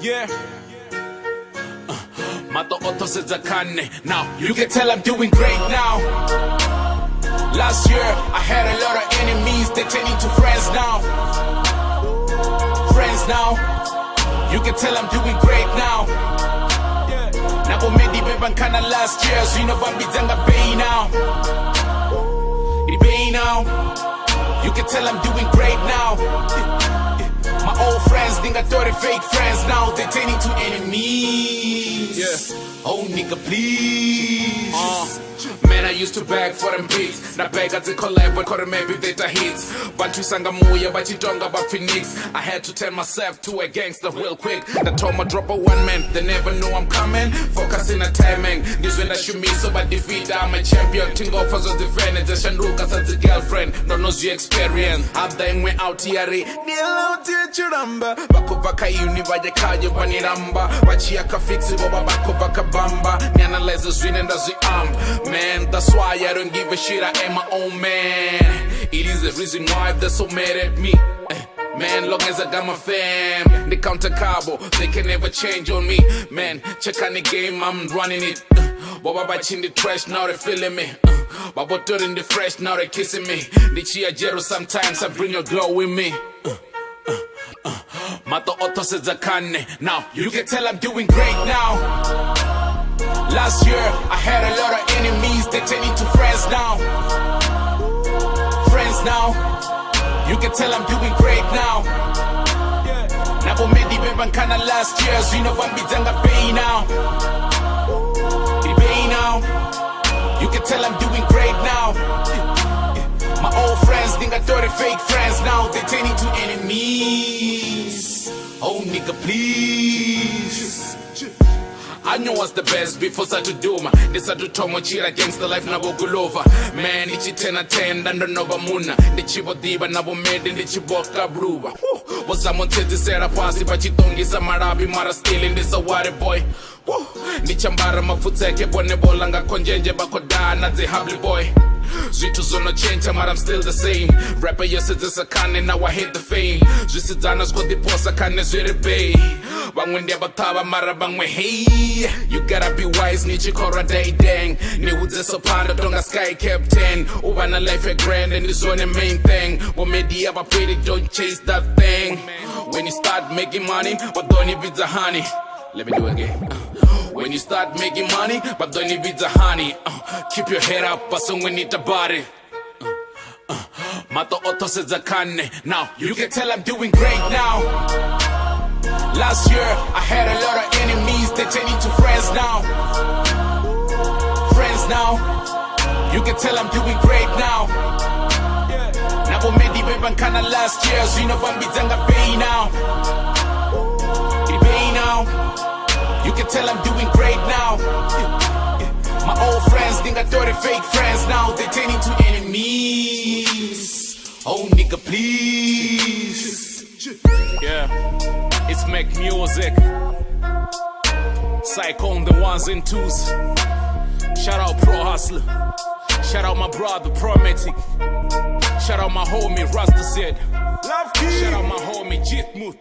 Yeah. Mato Otto says I can. Now you can tell I'm doing great now. Last year I had a lot of enemies, they turn into friends now. Friends now. You can tell I'm doing great now. Nabo medi bebankana last year, so you know Bambi Zanga Bay now. Bay now. You can tell I'm doing great now. My old friends think I thought they fake friends, now they turn into enemies. Yeah. Oh nigga please. Man, I used to beg for them beats. Na beg at the collab, but call maybe data hits. But you sang a moya, but you don't about Phoenix. I had to turn myself to a gangster real quick. That told me drop a 1 man, they never know I'm coming. Focusing on timing. This when I shoot me, so by defeat, I'm a champion. Think of us as the friend, it's a Shanrukas as the girlfriend. Don't know your experience. I've done went out here, Neil out here, Churamba. Bakubaka uni, Vajakaja, Baniramba. Wachiaka fix it, Bakubaka Bamba. Analyze the swing and does the man, that's why I don't give a shit, I am my own man. It is the reason why they're so mad at me. Man, long as I got my fam, they counter Cabo, they can never change on me. Man, check on the game, I'm running it. Baba batch in the trash, now they feeling me. Baba third in the fresh, now they kissing me. The chia jero, sometimes I bring a girl with me. Mato Otto says I can. Now, you can tell I'm doing great now. Last year, I had a lot of enemies, they turn into friends now. Friends now. You can tell I'm doing great now. Nabo medi bebankana last year, so you know Bambi Zanga Bay now. Bay now. You can tell I'm doing great now. My old friends think I thought they fake friends, now they turn into enemies. Oh nigga please. I know what's the best before Satu Duma. This Satu Tomo Chira against the life Nabo Gulova. Man, ichi 10 and Nova Muna. The Chibo Diba Nabo made in the Chiboka Bruba. Was someone said to say a passy, but you don't get some Arabi Mara stealing this a water boy. Nichambara Mafuteke Bonebolanga Konjenje Bakodana, the Habli boy. Zitus on no change, but I'm still the same. Rapper, yes, it's a can, and now I hate the fame. Zisidanas got the post, I can't necessarily pay. But when they bataba marabang me, hey, you gotta be wise, Nichi Kora Day Dang. Ni would just upon the Donga Sky Captain. Over a life a grand, and it's on the main thing. But maybe ever paid it, don't chase that thing. When you start making money, but don't need the honey. Let me do it again. When you start making money, but don't need the honey. Keep your head up, but someone need the body. Mato Otto says I can. Now, you can tell I'm doing great now. Last year, I had a lot of enemies, they turn into friends now. Friends now. You can tell I'm doing great now. Nabo medi bebankana last year, so you know Bambi Zanga Bay now. Bay now. You can tell I'm doing great now. My old friends think I thought they fake friends, now they turn into enemies. Oh nigga please. Yeah, it's make music. Psycho on the ones and twos. Shout out Pro Hustler. Shout out my brother Prometic. Shout out my homie Rasta said. Shout out my homie Jitmut.